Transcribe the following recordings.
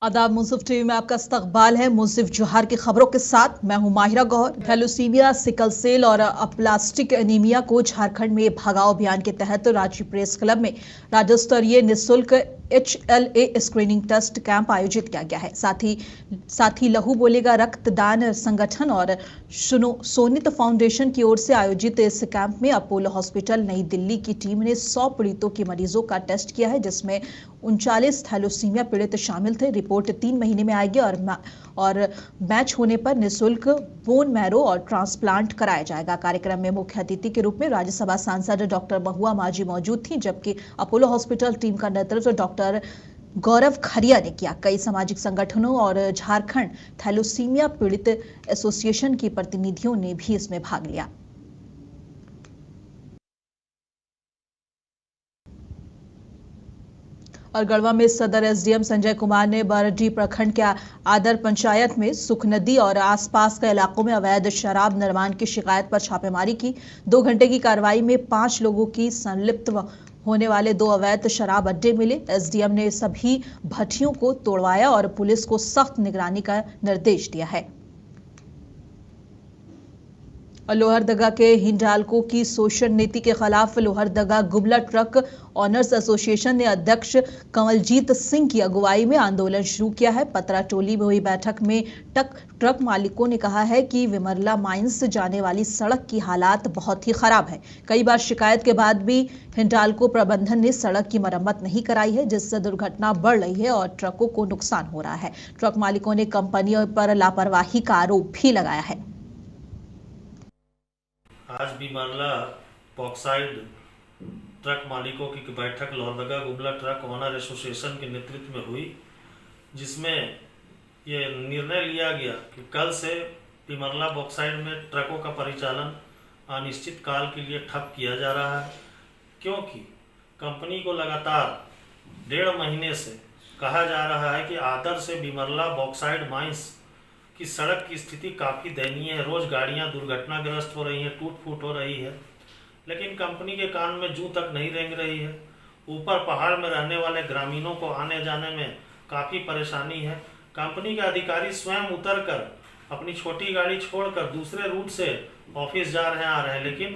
आदाब। मुंसिफ टीवी में आपका इस्तकबाल है। मुंसिफ जोहर की खबरों के साथ मैं हूं माहिरा गौहर। थैलोसीमिया, सिकल सेल और अप्लास्टिक एनीमिया को झारखंड में भगाओ अभियान के तहत रांची प्रेस क्लब में राज्य स्तरीय निःशुल्क HLA स्क्रीनिंग टेस्ट कैंप आयोजित किया गया है। साथ ही लहू बोलेगा रक्तदान संगठन और सोनित फाउंडेशन की ओर से आयोजित इस कैंप में अपोलो हॉस्पिटल नई दिल्ली की टीम ने 100 पीड़ितों के मरीजों का टेस्ट किया है, जिसमें 39 थैलोसीमिया पीड़ित शामिल थे। रिपोर्ट 3 महीने में आएगी और मैच होने पर निःशुल्क बोन मैरो और ट्रांसप्लांट कराया जाएगा। कार्यक्रम में मुख्य अतिथि के रूप में राज्यसभा सांसद डॉक्टर महुआ माझी मौजूद थी, जबकि अपोलो हॉस्पिटल टीम का नेतृत्व डॉक्टर गौरव खरिया ने किया। कई सामाजिक संगठनों और झारखंड थैलोसीमिया पीड़ित एसोसिएशन के प्रतिनिधियों ने भी इसमें भाग लिया। और गढ़वा में सदर SDM संजय कुमार ने बरडी प्रखंड के आदर पंचायत में सुख नदी और आसपास के इलाकों में अवैध शराब निर्माण की शिकायत पर छापेमारी की। 2 घंटे की कार्रवाई में 5 लोगों की संलिप्त होने वाले 2 अवैध शराब अड्डे मिले। SDM ने सभी भट्टियों को तोड़वाया और पुलिस को सख्त निगरानी का निर्देश दिया है। और लोहरदगा के हिंडाल्को की शोषण नीति के खिलाफ Lohardaga Gumla truck owners association ने अध्यक्ष कमलजीत सिंह की अगुवाई में आंदोलन शुरू किया है। पतराटोली में हुई बैठक में ट्रक मालिकों ने कहा है कि विमरला माइंस जाने वाली सड़क की हालात बहुत ही खराब है। कई बार शिकायत के बाद भी हिंडाल्को प्रबंधन ने सड़क की मरम्मत नहीं कराई है, जिससे दुर्घटना बढ़ रही है और ट्रकों को नुकसान हो रहा है। ट्रक मालिकों ने कंपनियों पर लापरवाही का आरोप भी लगाया है। आज बिमरला बॉक्साइड ट्रक मालिकों की बैठक Lohardaga Gumla truck owner association के नेतृत्व में हुई, जिसमें ये निर्णय लिया गया कि कल से बिमरला बॉक्साइड में ट्रकों का परिचालन अनिश्चित काल के लिए ठप किया जा रहा है, क्योंकि कंपनी को लगातार 1.5 महीने से कहा जा रहा है कि आदर से बिमरला बॉक्साइड माइंस की सड़क की स्थिति काफ़ी दयनीय है। रोज़ गाड़ियां दुर्घटनाग्रस्त हो रही हैं, टूट फूट हो रही है, लेकिन कंपनी के कान में जूं तक नहीं रेंग रही है। ऊपर पहाड़ में रहने वाले ग्रामीणों को आने जाने में काफ़ी परेशानी है। कंपनी के अधिकारी स्वयं उतर कर अपनी छोटी गाड़ी छोड़कर दूसरे रूट से ऑफिस जा रहे हैं, आ रहे हैं, लेकिन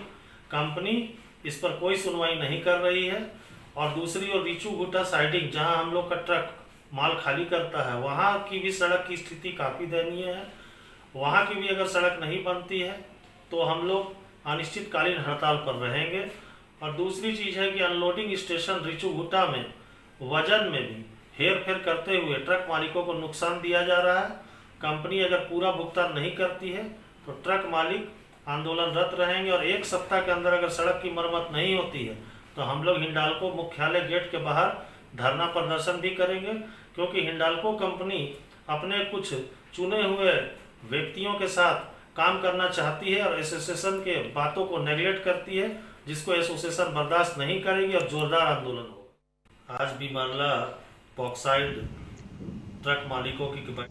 कंपनी इस पर कोई सुनवाई नहीं कर रही है। और दूसरी ओर रीचू गुटा साइडिंग, जहाँ हम लोग का ट्रक माल खाली करता है, वहाँ की भी सड़क की स्थिति काफ़ी दयनीय है। वहाँ की भी अगर सड़क नहीं बनती है तो हम लोग अनिश्चितकालीन हड़ताल पर रहेंगे। और दूसरी चीज़ है कि अनलोडिंग स्टेशन रीचू गुटा में वजन में भी हेर फेर करते हुए ट्रक मालिकों को नुकसान दिया जा रहा है। कंपनी अगर पूरा भुगतान नहीं करती है तो ट्रक मालिक आंदोलनरत रहेंगे और 1 सप्ताह के अंदर अगर सड़क की मरम्मत नहीं होती है तो हम लोग हिंडाल्को मुख्यालय गेट के बाहर धरना प्रदर्शन भी करेंगे, क्योंकि हिंडाल्को कंपनी अपने कुछ चुने हुए व्यक्तियों के साथ काम करना चाहती है और एसोसिएशन के बातों को नेगलेक्ट करती है, जिसको एसोसिएशन बर्दाश्त नहीं करेगी और जोरदार आंदोलन होगा। आज बिमरला बॉक्साइड ट्रक मालिकों की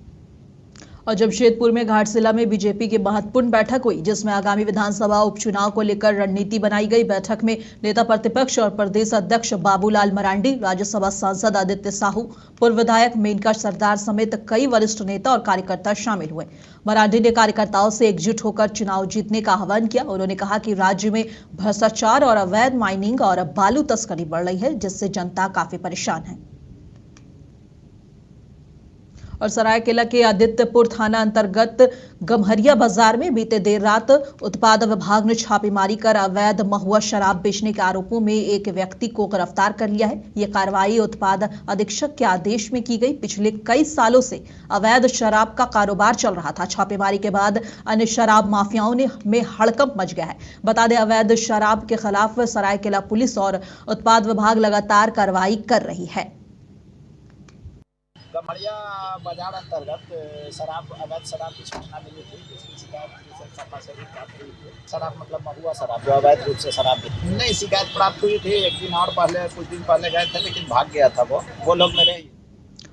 और जमशेदपुर में घाटशिला में बीजेपी की महत्वपूर्ण बैठक हुई, जिसमें आगामी विधानसभा उपचुनाव को लेकर रणनीति बनाई गई। बैठक में नेता प्रतिपक्ष और प्रदेश अध्यक्ष बाबूलाल मरांडी, राज्यसभा सांसद आदित्य साहू, पूर्व विधायक मेनका सरदार समेत कई वरिष्ठ नेता और कार्यकर्ता शामिल हुए। मरांडी ने कार्यकर्ताओं से एकजुट होकर चुनाव जीतने का आह्वान किया। उन्होंने कहा कि राज्य में भ्रष्टाचार और अवैध माइनिंग और बालू तस्करी बढ़ रही है, जिससे जनता काफी परेशान है। और सरायकेला के आदित्यपुर थाना अंतर्गत गम्हरिया बाजार में बीते देर रात उत्पाद विभाग ने छापेमारी कर अवैध महुआ शराब बेचने के आरोपों में एक व्यक्ति को गिरफ्तार कर लिया है। यह कार्रवाई उत्पाद अधीक्षक के आदेश में की गई। पिछले कई सालों से अवैध शराब का कारोबार चल रहा था। छापेमारी के बाद अन्य शराब माफियाओं में हड़कंप मच गया है। बता दें, अवैध शराब के खिलाफ सरायकेला पुलिस और उत्पाद विभाग लगातार कार्रवाई कर रही है। गम्हरिया बाजार अंतर्गत अवैध शराब की सूचना मिली थी, जिसकी शिकायत सफा से भी प्राप्त हुई थी। शराब मतलब महुआ शराब, जो अवैध रूप से शराब नहीं, शिकायत प्राप्त हुई थी। एक दिन और पहले, कुछ दिन पहले गए थे, लेकिन भाग गया था वो लोग मेरे।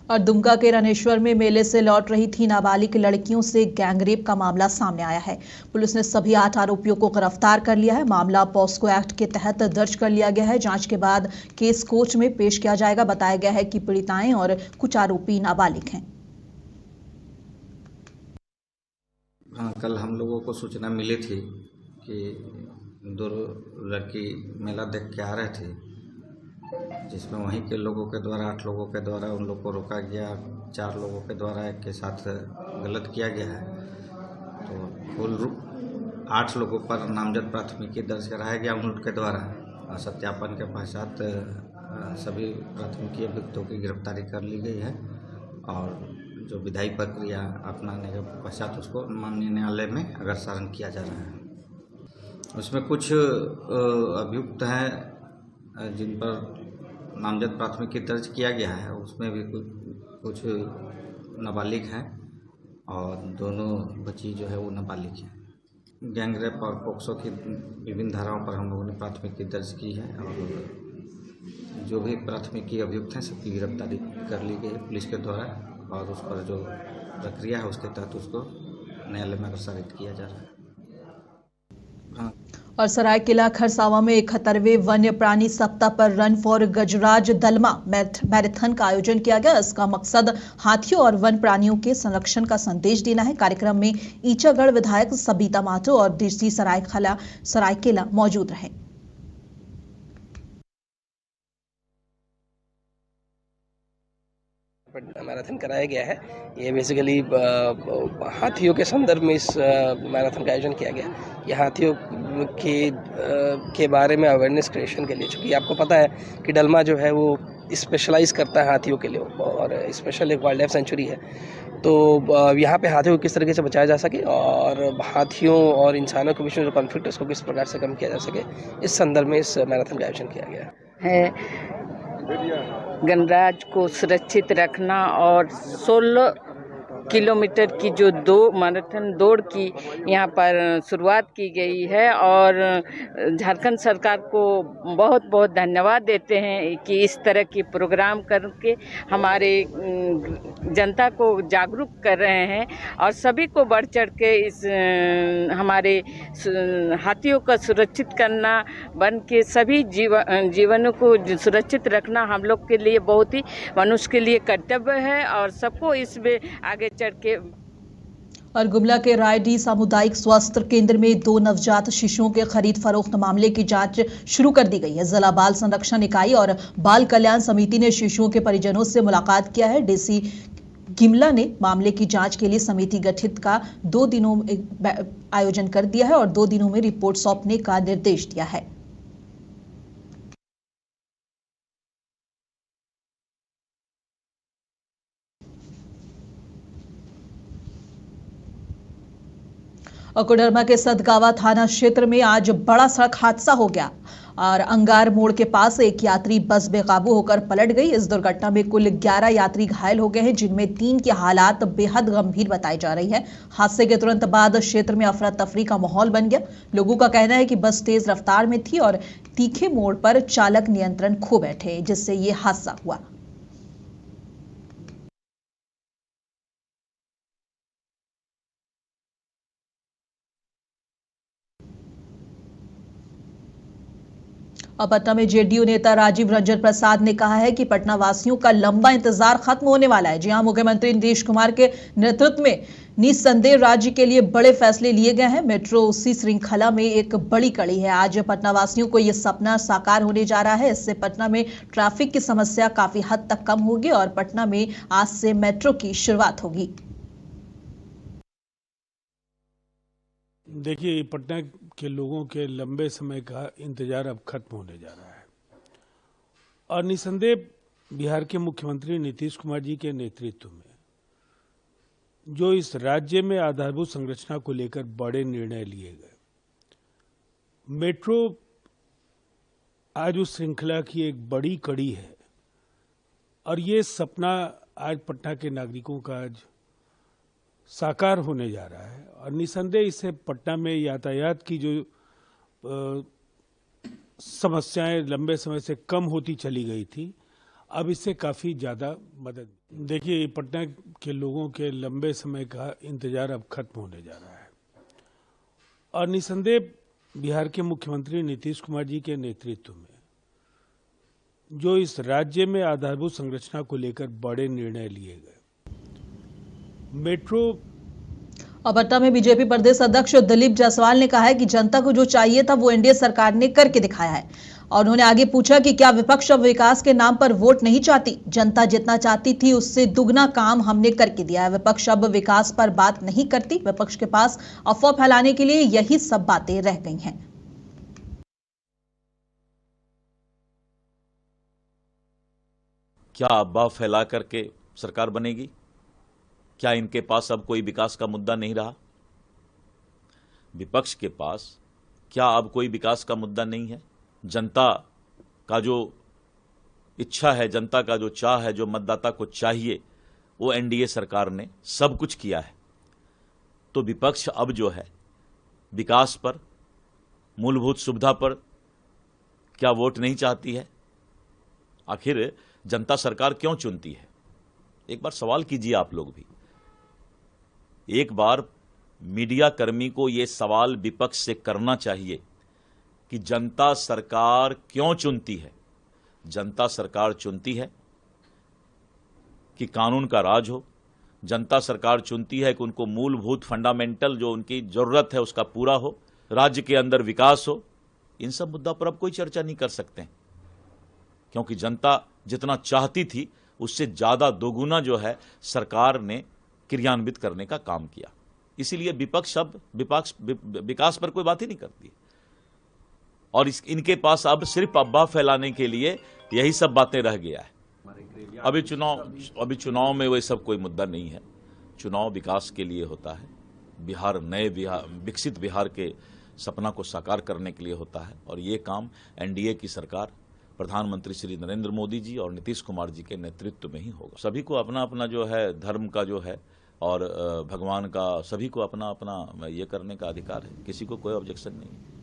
और दुमका के रानेश्वर में मेले से लौट रही थी नाबालिग लड़कियों से गैंगरेप का मामला सामने आया है। पुलिस ने सभी 8 आरोपियों को गिरफ्तार कर लिया है। मामला पॉस्को एक्ट के तहत दर्ज कर लिया गया है। जांच के बाद केस कोर्ट में पेश किया जाएगा। बताया गया है कि पीड़िताएं और कुछ आरोपी नाबालिग हैं। हाँ, कल हम लोगों को सूचना मिली थी कि 2 लड़की मेला देख के आ रहे थे, जिसमें वहीं के लोगों के द्वारा 8 लोगों के द्वारा उन लोग को रोका गया। 4 लोगों के द्वारा एक के साथ गलत किया गया है। तो कुल 8 लोगों पर नामजद प्राथमिकी दर्ज कराया गया उन लोग के द्वारा। सत्यापन के पश्चात सभी प्राथमिकी अभियुक्तों की गिरफ्तारी कर ली गई है और जो विधायी प्रक्रिया अपनाने के पश्चात उसको माननीय न्यायालय में अग्रसारण किया जा रहा है। उसमें कुछ अभियुक्त हैं जिन पर नामजद प्राथमिकी दर्ज किया गया है। उसमें भी कुछ नाबालिग हैं और दोनों बच्ची जो है वो नाबालिग हैं। गैंगरेप और पोक्सो की विभिन्न धाराओं पर हम लोगों ने प्राथमिकी दर्ज की है और जो भी प्राथमिकी अभियुक्त हैं सबकी गिरफ्तारी कर ली गई है पुलिस के द्वारा और उस पर जो प्रक्रिया है उसके तहत उसको न्यायालय में अग्रसारित किया जा रहा है। और सरायकेला खरसावां में 71वें वन्य प्राणी सप्ताह पर run for Gajraj Dalma marathon का आयोजन किया गया। इसका मकसद हाथियों और वन प्राणियों के संरक्षण का संदेश देना है। कार्यक्रम में ईचागढ़ विधायक सबिता माथुर और डीसी सरायकेला मौजूद रहे। मैराथन कराया गया है। ये बेसिकली हाथियों के संदर्भ में इस मैराथन का आयोजन किया गया। ये हाथियों के बारे में अवेयरनेस क्रिएशन के लिए, चूँकि आपको पता है कि डलमा जो है वो स्पेशलाइज करता है हाथियों के लिए और स्पेशल एक वाइल्ड लाइफ सेंचुरी है। तो यहाँ पे हाथियों को किस तरीके से बचाया जा सके और हाथियों और इंसानों के बीच में जो कॉन्फ्लिक्ट है उसको किस प्रकार से कम किया जा सके, इस संदर्भ में इस मैराथन का आयोजन किया गया है। गणराज को सुरक्षित रखना और 16 किलोमीटर की जो मैराथन दौड़ की यहाँ पर शुरुआत की गई है और झारखंड सरकार को बहुत बहुत धन्यवाद देते हैं कि इस तरह की प्रोग्राम करके हमारे जनता को जागरूक कर रहे हैं और सभी को बढ़ चढ़ के इस हमारे हाथियों का सुरक्षित करना, वन के सभी जीवनों को सुरक्षित रखना हम लोग के लिए बहुत ही मनुष्य के लिए कर्तव्य है और सबको इसमें आगे चढ़ के। और गुमला के रायडी सामुदायिक स्वास्थ्य केंद्र में 2 नवजात शिशुओं के खरीद फरोख्त मामले की जांच शुरू कर दी गई है। जिला बाल संरक्षण इकाई और बाल कल्याण समिति ने शिशुओं के परिजनों से मुलाकात किया है। डीसी गिमला ने मामले की जांच के लिए समिति गठित का 2 दिनों आयोजन कर दिया है और 2 दिनों में रिपोर्ट सौंपने का निर्देश दिया है। और कोडरमा के सदगावा थाना क्षेत्र में आज बड़ा सड़क हादसा हो गया और अंगार मोड़ के पास एक यात्री बस बेकाबू होकर पलट गई। इस दुर्घटना में कुल 11 यात्री घायल हो गए हैं, जिनमें 3 की हालात बेहद गंभीर बताई जा रही है। हादसे के तुरंत बाद क्षेत्र में अफरा तफरी का माहौल बन गया। लोगों का कहना है कि बस तेज रफ्तार में थी और तीखे मोड़ पर चालक नियंत्रण खो बैठे, जिससे ये हादसा हुआ। और पटना में जेडीयू नेता राजीव रंजन प्रसाद ने कहा है कि पटना वासियों का लंबा इंतजार खत्म होने वाला है। जी हां, मुख्यमंत्री नीतीश कुमार के नेतृत्व में निस्संदेह राज्य के लिए बड़े फैसले लिए गए हैं। मेट्रो उसी श्रृंखला में एक बड़ी कड़ी है। आज पटना वासियों को यह सपना साकार होने जा रहा है। इससे पटना में ट्रैफिक की समस्या काफी हद तक कम होगी और पटना में आज से मेट्रो की शुरुआत होगी। देखिए, पटना के लोगों के लंबे समय का इंतजार अब खत्म होने जा रहा है और निसंदेह बिहार के मुख्यमंत्री नीतीश कुमार जी के नेतृत्व में जो इस राज्य में आधारभूत संरचना को लेकर बड़े निर्णय लिए गए, मेट्रो आज उस श्रृंखला की एक बड़ी कड़ी है और ये सपना आज पटना के नागरिकों का आज साकार होने जा रहा है। और निसंदेह इससे पटना में यातायात की जो समस्याएं लंबे समय से कम होती चली गई थी, अब इससे काफी ज्यादा मदद देखिए, पटना के लोगों के लंबे समय का इंतजार अब खत्म होने जा रहा है और निसंदेह बिहार के मुख्यमंत्री नीतीश कुमार जी के नेतृत्व में जो इस राज्य में आधारभूत संरचना को लेकर बड़े निर्णय लिए गए, मेट्रो। और पटना में बीजेपी प्रदेश अध्यक्ष दिलीप जायसवाल ने कहा है कि जनता को जो चाहिए था वो एनडीए सरकार ने करके दिखाया है। और उन्होंने आगे पूछा कि क्या विपक्ष अब विकास के नाम पर वोट नहीं चाहती? जनता जितना चाहती थी उससे दुगना काम हमने करके दिया है। विपक्ष अब विकास पर बात नहीं करती। विपक्ष के पास अफवाह फैलाने के लिए यही सब बातें रह गई हैं। क्या अफवाह फैला करके सरकार बनेगी? क्या इनके पास अब कोई विकास का मुद्दा नहीं रहा? विपक्ष के पास क्या अब कोई विकास का मुद्दा नहीं है? जनता का जो इच्छा है, जनता का जो चाह है, जो मतदाता को चाहिए, वो एनडीए सरकार ने सब कुछ किया है। तो विपक्ष अब जो है विकास पर, मूलभूत सुविधा पर क्या वोट नहीं चाहती है? आखिर जनता सरकार क्यों चुनती है? एक बार सवाल कीजिए आप लोग भी। एक बार मीडिया कर्मी को यह सवाल विपक्ष से करना चाहिए कि जनता सरकार क्यों चुनती है? जनता सरकार चुनती है कि कानून का राज हो, जनता सरकार चुनती है कि उनको मूलभूत फंडामेंटल जो उनकी जरूरत है उसका पूरा हो, राज्य के अंदर विकास हो। इन सब मुद्दा पर अब कोई चर्चा नहीं कर सकते हैं, क्योंकि जनता जितना चाहती थी उससे ज्यादा दोगुना जो है सरकार ने क्रियान्वित करने का काम किया। इसीलिए विपक्ष अब विकास पर कोई बात ही नहीं करती और इनके पास अब सिर्फ अफवाह फैलाने के लिए यही सब बातें रह गया है। अभी चुनाव में वही सब कोई मुद्दा नहीं है। चुनाव विकास के लिए होता है, विकसित बिहार के सपना को साकार करने के लिए होता है और ये काम एनडीए की सरकार, प्रधानमंत्री श्री नरेंद्र मोदी जी और नीतीश कुमार जी के नेतृत्व में ही होगा। सभी को अपना अपना जो है धर्म का जो है और भगवान का, सभी को अपना अपना ये करने का अधिकार है, किसी को कोई ऑब्जेक्शन नहीं है।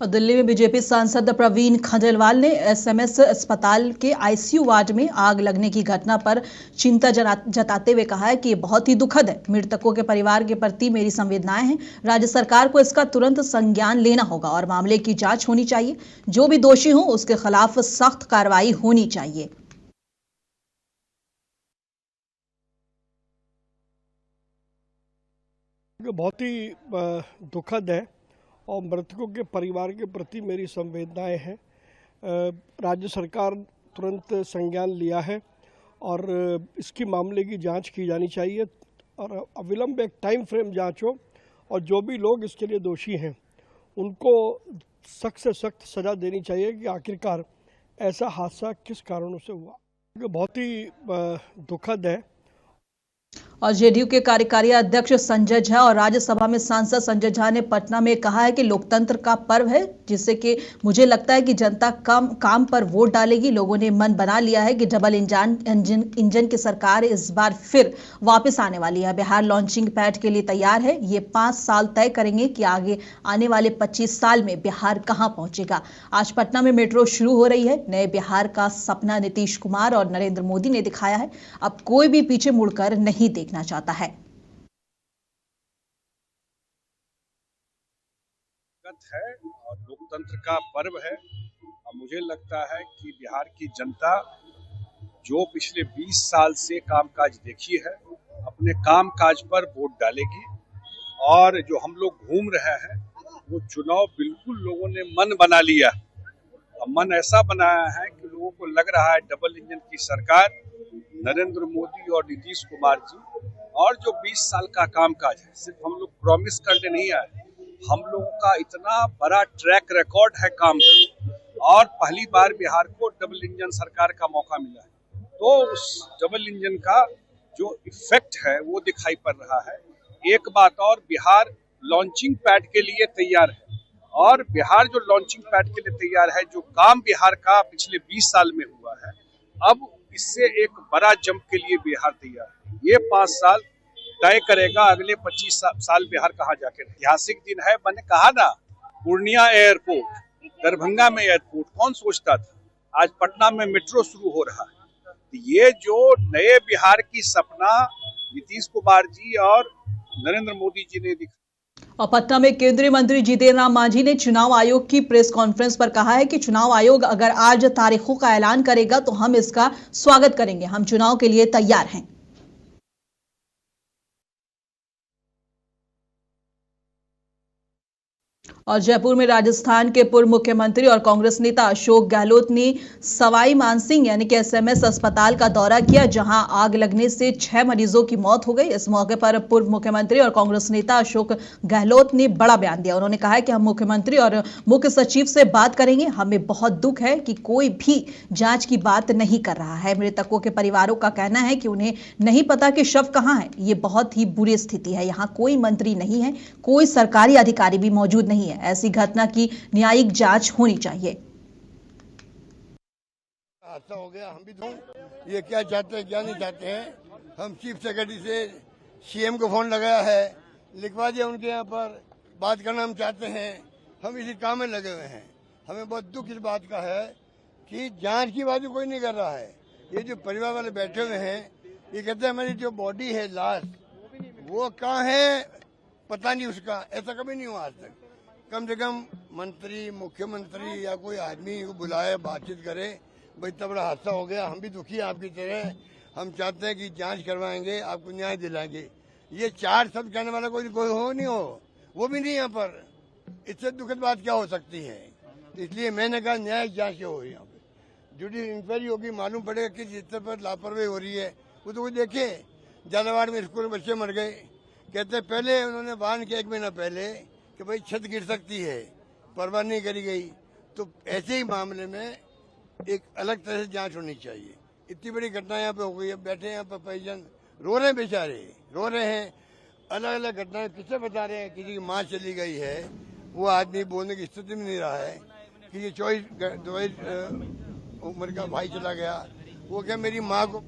और दिल्ली में बीजेपी सांसद प्रवीण खंडेलवाल ने एसएमएस अस्पताल के आईसीयू वार्ड में आग लगने की घटना पर चिंता जताते हुए कहा है कि ये बहुत ही दुखद है। मृतकों के परिवार के प्रति मेरी संवेदनाएं हैं। राज्य सरकार को इसका तुरंत संज्ञान लेना होगा और मामले की जांच होनी चाहिए। जो भी दोषी हो उसके खिलाफ सख्त कार्रवाई होनी चाहिए। बहुत ही दुखद है और मृतकों के परिवार के प्रति मेरी संवेदनाएं हैं। राज्य सरकार तुरंत संज्ञान लिया है और इसकी मामले की जांच की जानी चाहिए और अविलंब एक टाइम फ्रेम जांच हो और जो भी लोग इसके लिए दोषी हैं उनको सख्त से सख्त सजा देनी चाहिए कि आखिरकार ऐसा हादसा किस कारणों से हुआ। बहुत ही दुखद है। और जेडीयू के कार्यकारी अध्यक्ष संजय झा और राज्यसभा में सांसद संजय झा ने पटना में कहा है कि लोकतंत्र का पर्व है, जिससे कि मुझे लगता है कि जनता काम पर वोट डालेगी। लोगों ने मन बना लिया है कि डबल इंजन की सरकार इस बार फिर वापस आने वाली है। बिहार लॉन्चिंग पैड के लिए तैयार है। ये 5 साल तय करेंगे कि आगे आने वाले 25 साल में बिहार कहां पहुंचेगा। आज पटना में मेट्रो शुरू हो रही है। नए बिहार का सपना नीतीश कुमार और नरेंद्र मोदी ने दिखाया है। अब कोई भी पीछे मुड़कर नहीं देखना चाहता है। है और लोकतंत्र का पर्व है और मुझे लगता है कि बिहार की जनता जो पिछले 20 साल से कामकाज देखी है, अपने कामकाज पर वोट डालेगी और जो हम लोग घूम रहे हैं वो चुनाव बिल्कुल लोगों ने मन बना लिया और मन ऐसा बनाया है कि लोगों को लग रहा है डबल इंजन की सरकार, नरेंद्र मोदी और नीतीश कुमार जी और जो 20 साल का कामकाज है, सिर्फ हम लोग प्रॉमिस करने नहीं आए, हम लोगों का इतना बड़ा ट्रैक रिकॉर्ड है काम का और पहली बार बिहार को डबल इंजन सरकार का मौका मिला है, तो उस डबल इंजन का जो इफेक्ट है वो दिखाई पड़ रहा है। एक बात और, बिहार लॉन्चिंग पैड के लिए तैयार है और बिहार जो लॉन्चिंग पैड के लिए तैयार है, जो काम बिहार का पिछले 20 साल में हुआ है, अब इससे एक बड़ा जंप के लिए बिहार तैयार है। ये 5 साल तय करेगा अगले 25 साल बिहार कहाँ जाके। ऐतिहासिक दिन है। मैंने कहा ना, पूर्णिया एयरपोर्ट, दरभंगा में एयरपोर्ट, कौन सोचता था। आज पटना में मेट्रो शुरू हो रहा है तो ये जो नए बिहार की सपना नीतीश कुमार जी और नरेंद्र मोदी जी ने दिखाया। और पटना में केंद्रीय मंत्री जीतन राम मांझी ने चुनाव आयोग की प्रेस कॉन्फ्रेंस पर कहा है कि चुनाव आयोग अगर आज तारीखों का ऐलान करेगा तो हम इसका स्वागत करेंगे। हम चुनाव के लिए तैयार हैं। और जयपुर में राजस्थान के पूर्व मुख्यमंत्री और कांग्रेस नेता अशोक गहलोत ने सवाई मानसिंह यानी कि एसएमएस अस्पताल का दौरा किया, जहां आग लगने से 6 मरीजों की मौत हो गई। इस मौके पर पूर्व मुख्यमंत्री और कांग्रेस नेता अशोक गहलोत ने बड़ा बयान दिया। उन्होंने कहा कि हम मुख्यमंत्री और मुख्य सचिव से बात करेंगे। हमें बहुत दुख है कि कोई भी जांच की बात नहीं कर रहा है। मृतकों के परिवारों का कहना है कि उन्हें नहीं पता कि शव कहां है। ये बहुत ही बुरी स्थिति है। यहां कोई मंत्री नहीं है, कोई सरकारी अधिकारी भी मौजूद नहीं है। ऐसी घटना की न्यायिक जांच होनी चाहिए। हादसा हो गया, हम भी तो ये क्या चाहते हैं क्या नहीं चाहते हैं। हम चीफ सेक्रेटरी से सीएम को फोन लगाया है, लिखवा दिया उनके यहाँ पर, बात करना हम चाहते हैं। हम इसी काम में लगे हुए हैं। हमें बहुत दुख इस बात का है कि जांच की बात कोई नहीं कर रहा है। ये जो परिवार वाले बैठे हुए हैं, ये कहते हैं हमारी जो बॉडी है लाश वो कहाँ है पता नहीं उसका। ऐसा कभी नहीं हुआ आज तक। कम से कम मंत्री, मुख्यमंत्री या कोई आदमी को बुलाए, बातचीत करे। भाई इतना बड़ा हादसा हो गया, हम भी दुखी हैं आपकी तरह। हम चाहते हैं कि जांच करवाएंगे, आपको न्याय दिलाएंगे। ये 4 शब्द कहने वाला कोई हो नहीं हो, वो भी नहीं यहाँ पर। इससे दुखद बात क्या हो सकती है। इसलिए मैंने कहा न्यायिक जांच क्यों हो रही है यहाँ पे। जुडिशियल इंक्वायरी होगी, मालूम पड़ेगा कि जिस स्तर पर लापरवाही हो रही है। वो तो कोई देखे, झालावाड़ में स्कूल में बच्चे मर गए। कहते पहले उन्होंने वार्न किया 1 महीना पहले कि भाई छत गिर सकती है, परवाह नहीं करी गई। तो ऐसे ही मामले में एक अलग तरह से जांच होनी चाहिए। इतनी बड़ी घटना यहाँ पे हो गई है, बैठे यहाँ पर परिजन रो रहे हैं, बेचारे रो रहे हैं। अलग अलग घटनाएं किससे बता रहे हैं। किसी की माँ चली गई है, वो आदमी बोलने की स्थिति में नहीं रहा है। किसी 24 उम्र का भाई चला गया, वो क्या मेरी माँ को